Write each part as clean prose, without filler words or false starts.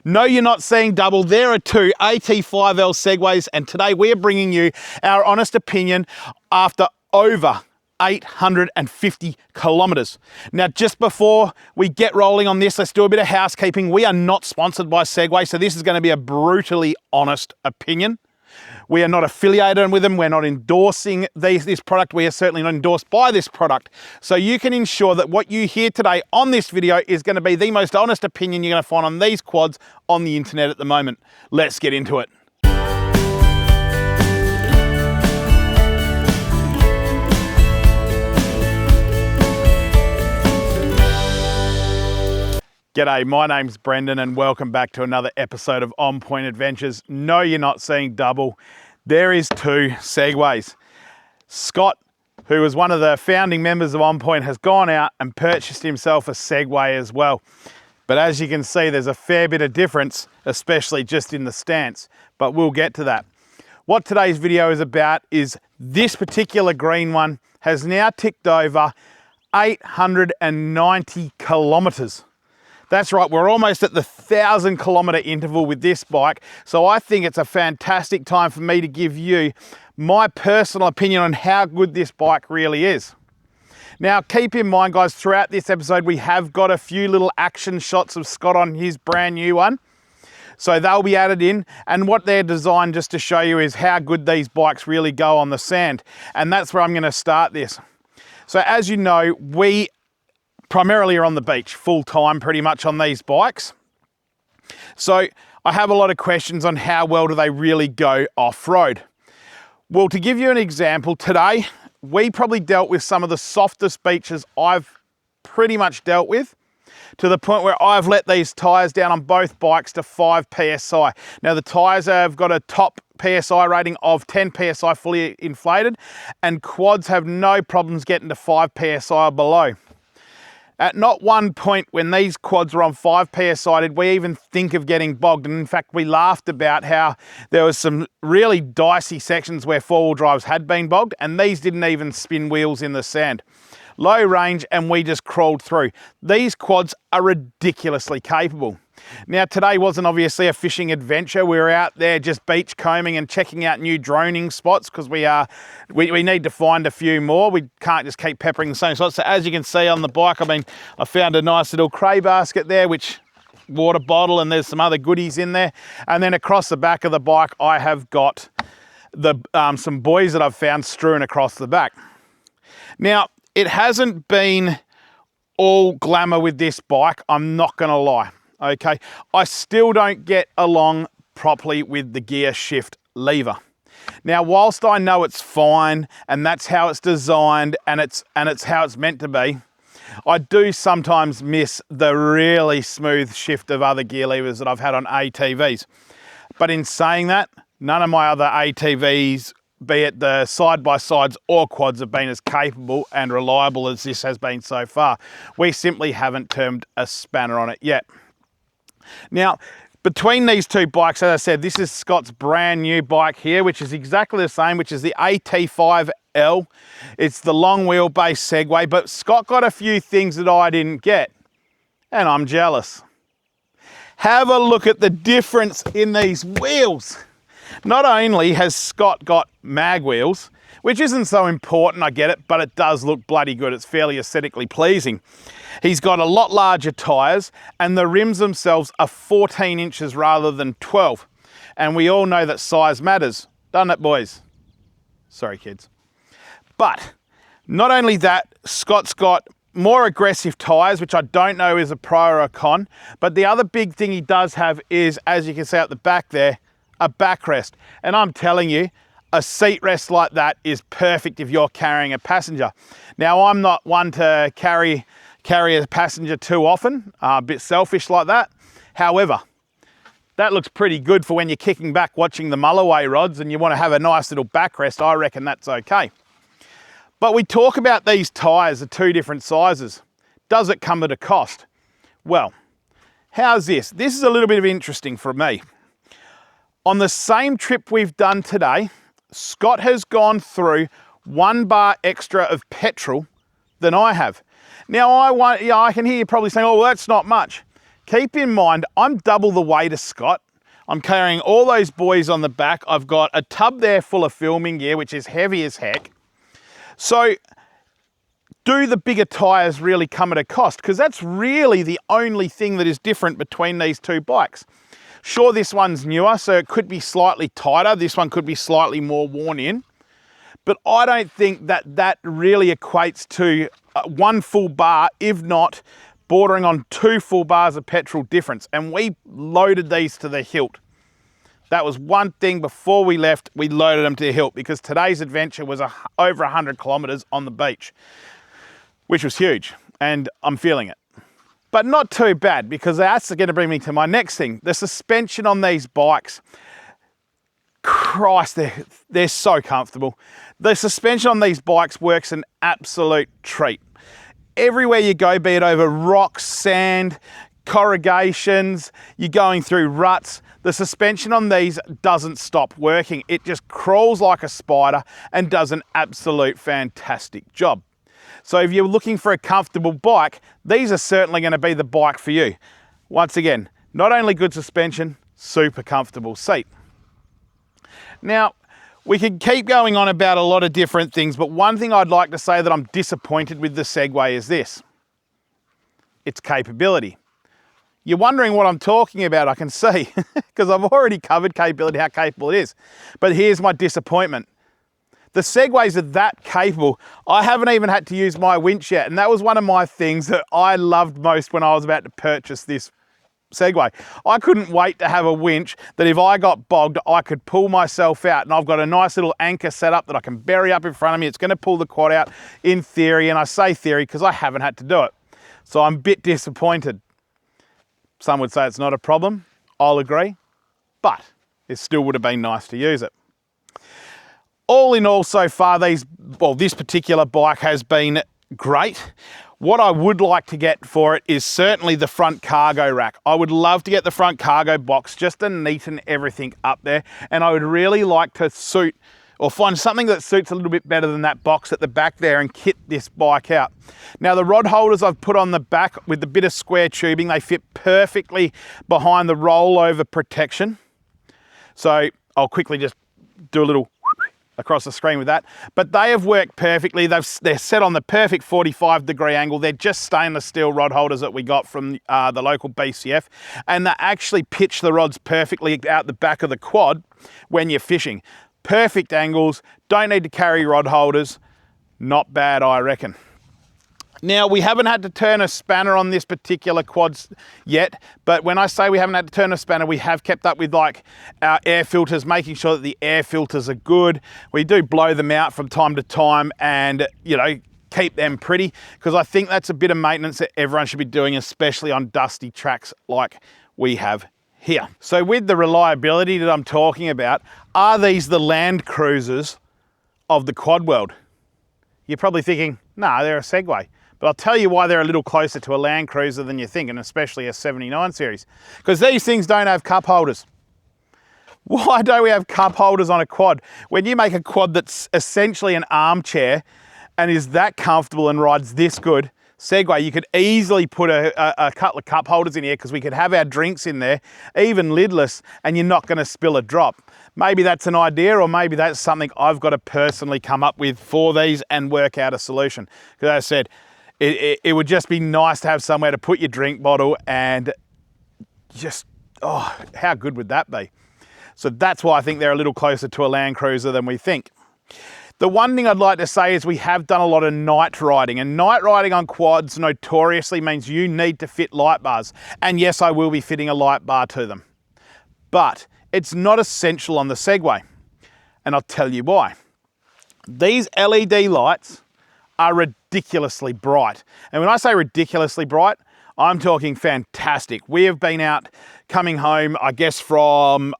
No, you're not seeing double. There are two AT5L Segways, and today we're bringing you our honest opinion after over 850 kilometers. Now, just before we get rolling on this, let's do a bit of housekeeping. We are not sponsored by Segway, so this is going to be a brutally honest opinion. We are not affiliated with them. We're not endorsing this product. We are certainly not endorsed by this product. So you can ensure that what you hear today on this video is going to be the most honest opinion you're going to find on these quads on the internet at the moment. Let's get into it. G'day, my name's Brendan and welcome back to another episode of On Point Adventures. No, you're not seeing double. There is two Segways. Scott, who was one of the founding members of On Point, has gone out and purchased himself a Segway as well. But as you can see, there's a fair bit of difference, especially just in the stance, but we'll get to that. What today's video is about is this particular green one has now ticked over 890 kilometers. That's right, we're almost at the 1,000 kilometer interval with this bike. So I think it's a fantastic time for me to give you my personal opinion on how good this bike really is. Now, keep in mind, guys, throughout this episode, we have got a few little action shots of Scott on his brand new one. So they'll be added in. And what they're designed just to show you is how good these bikes really go on the sand. And that's where I'm gonna start this. So as you know, we primarily are on the beach full time pretty much on these bikes. So I have a lot of questions on how well do they really go off-road. Well, to give you an example, today we probably dealt with some of the softest beaches I've pretty much dealt with, to the point where I've let these tyres down on both bikes to 5 PSI. Now the tyres have got a top PSI rating of 10 PSI fully inflated, and quads have no problems getting to 5 PSI or below. At not one point when these quads were on 5 PSI did we even think of getting bogged. And in fact, we laughed about how there was some really dicey sections where four-wheel drives had been bogged, and these didn't even spin wheels in the sand. Low range, and we just crawled through. These quads are ridiculously capable. Now, today wasn't obviously a fishing adventure. We were out there just beach combing and checking out new droning spots because we need to find a few more. We can't just keep peppering the same spots. So as you can see on the bike, I found a nice little cray basket there, which water bottle, and there's some other goodies in there. And then across the back of the bike, I have got the some buoys that I've found strewn across the back. Now, it hasn't been all glamour with this bike, I'm not gonna lie. Okay, I still don't get along properly with the gear shift lever. Now, whilst I know it's fine and that's how it's designed and it's how it's meant to be, I do sometimes miss the really smooth shift of other gear levers that I've had on ATVs. But in saying that, none of my other ATVs, be it the side-by-sides or quads, have been as capable and reliable as this has been so far. We simply haven't turned a spanner on it yet. Now, between these two bikes, as I said, this is Scott's brand new bike here, which is exactly the same, which is the AT5L. It's the long wheelbase Segway, but Scott got a few things that I didn't get, and I'm jealous. Have a look at the difference in these wheels. Not only has Scott got mag wheels, which isn't so important, I get it, but it does look bloody good. It's fairly aesthetically pleasing. He's got a lot larger tyres, and the rims themselves are 14 inches rather than 12. And we all know that size matters, doesn't it, boys? Sorry, kids. But not only that, Scott's got more aggressive tyres, which I don't know is a pro or a con, but the other big thing he does have is, as you can see out the back there, a backrest. And I'm telling you, a seat rest like that is perfect if you're carrying a passenger. Now, I'm not one to carry a passenger too often, a bit selfish like that. However, that looks pretty good for when you're kicking back watching the Mulloway rods and you want to have a nice little backrest. I reckon that's okay. But we talk about these tyres are two different sizes. Does it come at a cost? Well, how's this? This is a little bit of interesting for me. On the same trip we've done today, Scott has gone through 1 bar extra of petrol than I have. Now, I can hear you probably saying, oh, well, that's not much. Keep in mind, I'm double the weight of Scott. I'm carrying all those boys on the back. I've got a tub there full of filming gear, which is heavy as heck. So do the bigger tyres really come at a cost? Because that's really the only thing that is different between these two bikes. Sure, this one's newer, so it could be slightly tighter. This one could be slightly more worn in. But I don't think that really equates to one full bar, if not bordering on 2 full bars of petrol difference. And we loaded these to the hilt. That was one thing before we left, we loaded them to the hilt because today's adventure was over 100 kilometers on the beach, which was huge, and I'm feeling it. But not too bad, because that's going to bring me to my next thing. The suspension on these bikes, Christ, they're so comfortable. The suspension on these bikes works an absolute treat. Everywhere you go, be it over rocks, sand, corrugations, you're going through ruts, the suspension on these doesn't stop working. It just crawls like a spider and does an absolute fantastic job. So if you're looking for a comfortable bike, these are certainly going to be the bike for you. Once again, not only good suspension, super comfortable seat. Now, we could keep going on about a lot of different things, but one thing I'd like to say that I'm disappointed with the Segway is this. Its capability. You're wondering what I'm talking about, I can see, because I've already covered capability, how capable it is. But here's my disappointment. The Segways are that capable. I haven't even had to use my winch yet, and that was one of my things that I loved most when I was about to purchase this Segway. I couldn't wait to have a winch that if I got bogged, I could pull myself out, and I've got a nice little anchor set up that I can bury up in front of me. It's going to pull the quad out in theory, and I say theory because I haven't had to do it. So I'm a bit disappointed. Some would say it's not a problem. I'll agree, but it still would have been nice to use it. All in all, so far, this particular bike has been great. What I would like to get for it is certainly the front cargo rack. I would love to get the front cargo box just to neaten everything up there. And I would really like to find something that suits a little bit better than that box at the back there and kit this bike out. Now, the rod holders I've put on the back with the bit of square tubing, they fit perfectly behind the rollover protection. So I'll quickly just do a little across the screen with that, but they have worked perfectly. They're set on the perfect 45-degree angle. They're just stainless steel rod holders that we got from the local BCF, and they actually pitch the rods perfectly out the back of the quad when you're fishing. Perfect angles, don't need to carry rod holders. Not bad, I reckon. Now, we haven't had to turn a spanner on this particular quad yet, but when I say we haven't had to turn a spanner, we have kept up with like our air filters, making sure that the air filters are good. We do blow them out from time to time and, keep them pretty, because I think that's a bit of maintenance that everyone should be doing, especially on dusty tracks like we have here. So with the reliability that I'm talking about, are these the Land Cruisers of the quad world? You're probably thinking, nah, they're a Segway. But I'll tell you why they're a little closer to a Land Cruiser than you think, and especially a 79 series. Because these things don't have cup holders. Why don't we have cup holders on a quad? When you make a quad that's essentially an armchair and is that comfortable and rides this good, Segway, you could easily put a couple of cup holders in here, because we could have our drinks in there, even lidless, and you're not going to spill a drop. Maybe that's an idea, or maybe that's something I've got to personally come up with for these and work out a solution. Because as I said, it would just be nice to have somewhere to put your drink bottle, and just, how good would that be? So that's why I think they're a little closer to a Land Cruiser than we think. The one thing I'd like to say is we have done a lot of night riding, and night riding on quads notoriously means you need to fit light bars. And yes, I will be fitting a light bar to them, but it's not essential on the Segway. And I'll tell you why. These LED lights are ridiculously bright. And when I say ridiculously bright, I'm talking fantastic. We have been out coming home, I guess, from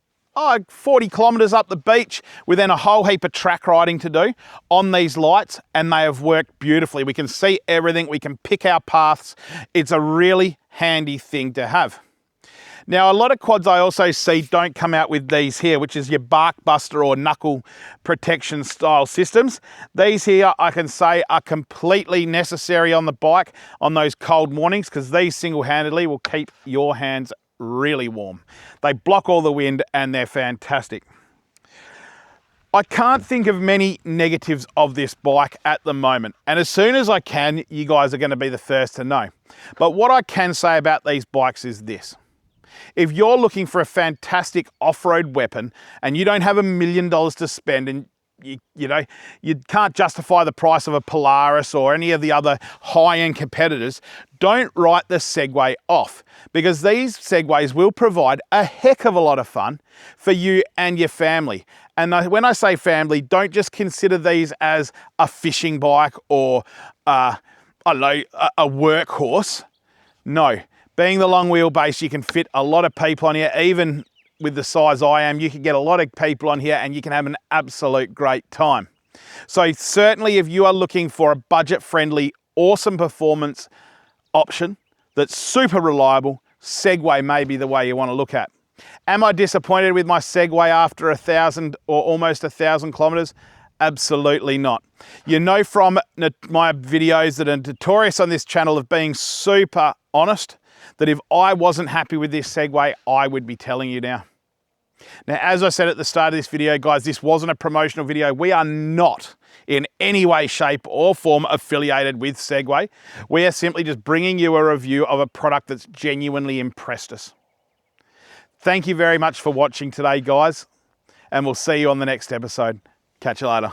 40 kilometers up the beach with then a whole heap of track riding to do on these lights, and they have worked beautifully. We can see everything, we can pick our paths. It's a really handy thing to have. Now, a lot of quads I also see don't come out with these here, which is your bark buster or knuckle protection style systems. These here, I can say, are completely necessary on the bike on those cold mornings, because these single-handedly will keep your hands really warm. They block all the wind and they're fantastic. I can't think of many negatives of this bike at the moment, and as soon as I can, you guys are going to be the first to know. But what I can say about these bikes is this. If you're looking for a fantastic off-road weapon and you don't have $1 million to spend, and you know, you can't justify the price of a Polaris or any of the other high-end competitors, don't write the Segway off, because these Segways will provide a heck of a lot of fun for you and your family. And when I say family, don't just consider these as a fishing bike or I don't know, a workhorse. No, being the long wheelbase, you can fit a lot of people on here. Even with the size I am, you can get a lot of people on here and you can have an absolute great time. So certainly if you are looking for a budget-friendly, awesome performance option that's super reliable, Segway may be the way you want to look at. Am I disappointed with my Segway after 1,000 or almost 1,000 kilometers? Absolutely not. You know from my videos that are notorious on this channel of being super honest, that if I wasn't happy with this Segway, I would be telling you now. Now, as I said at the start of this video, guys, this wasn't a promotional video. We are not in any way, shape or form affiliated with Segway. We are simply just bringing you a review of a product that's genuinely impressed us. Thank you very much for watching today, guys, and we'll see you on the next episode. Catch you later.